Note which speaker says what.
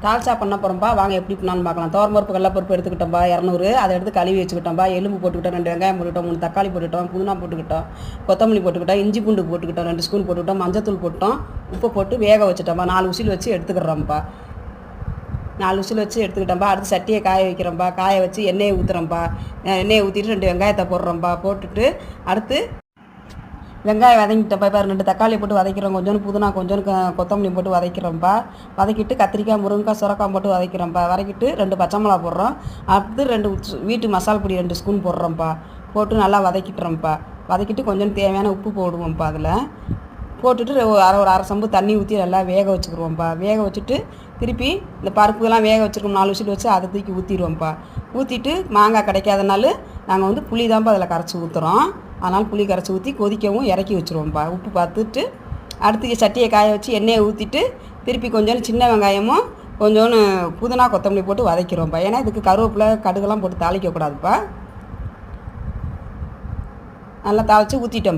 Speaker 1: தால்ச்சா பண்ண போகிறோம்ப்பா. வாங்க எப்படி பண்ணலான்னு பார்க்கலாம். துவரம்பருப்பு கடலப்பருப்பு எடுத்துக்கிட்டோம்ப்பா 200. அதை எடுத்து கழுவி வச்சுக்கிட்டோம்ப்பா. எலும்பு போட்டுக்கிட்டோம், 2 வெங்காயம் போட்டுக்கிட்டோம், 3 தக்காளி போட்டுக்கிட்டோம், புதினா போட்டுக்கிட்டோம், கொத்தமல்லி போட்டுக்கிட்டோம், இஞ்சி பூண்டு போட்டுக்கிட்டோம், 2 ஸ்பூன் போட்டுக்கிட்டோம், மஞ்சத்தூள் போட்டோம், உப்பு போட்டு வேக வச்சுட்டோம்ப்பா. 4 விசில் வச்சு எடுத்துக்கிறோம்ப்பா. 4 விசில் வச்சு எடுத்துக்கிட்டோம்ப்பா. அடுத்து சட்டியை காய வைக்கிறோம்ப்பா. காய வச்சு எண்ணெயை ஊற்றுறோம்ப்பா. எண்ணெயை ஊற்றிட்டு 2 வெங்காயத்தை போடுறோம்ப்பா. போட்டுட்டு அடுத்து வெங்காயம் வதங்கிட்டப்பா. இப்போ 2 தக்காளி போட்டு வதக்கிறோம். கொஞ்சோண்டு புதினா, கொஞ்சோண்டு கொத்தமல்லி போட்டு வதக்கிறோம்ப்பா. வதக்கிட்டு கத்திரிக்காய், முருங்கைக்காய், சுரக்காய் போட்டு வதக்கிறோம்ப்பா. வதக்கிட்டு 2 பச்சை மிளகா போடுறோம். அடுத்து 2 வீட்டு மசால் பொடி 2 ஸ்பூன் போடுறோம்ப்பா. போட்டு நல்லா வதக்கிட்டுறோம்ப்பா. வதக்கிட்டு கொஞ்சோண்டு தேவையான உப்பு போடுவோம்ப்பா. அதில் போட்டுட்டு ஒரு அரை சம்பு தண்ணி ஊற்றி நல்லா வேக வச்சுக்கிடுவோம்ப்பா. வேக வச்சுட்டு திருப்பி இந்த பருப்புலாம் வேக வச்சுருக்கோம் 4 விசில் வச்சு அதை தூக்கி ஊற்றிடுவோம்ப்பா. ஊற்றிட்டு மாங்காய் கிடைக்காதனால நாங்கள் புளி தான்ப்பா அதில் கரைச்சி ஊற்றுறோம். அதனால் புளி கரைச்சி ஊற்றி கொதிக்கவும் இறக்கி வச்சுருவோம்ப்பா. உப்பு பார்த்துட்டு அடுத்து சட்டியை காய வச்சு எண்ணெயை ஊற்றிட்டு திருப்பி கொஞ்சோண்டு சின்ன வெங்காயமும் கொஞ்சோண்டு புதினா, கொத்தமல்லி போட்டு வதக்கிடுவோம்ப்பா. ஏன்னா இதுக்கு கருவேப்பிலை, கடுகுலாம் போட்டு தாளிக்கக்கூடாதுப்பா. நல்லா தாளித்து ஊற்றிட்டோம்.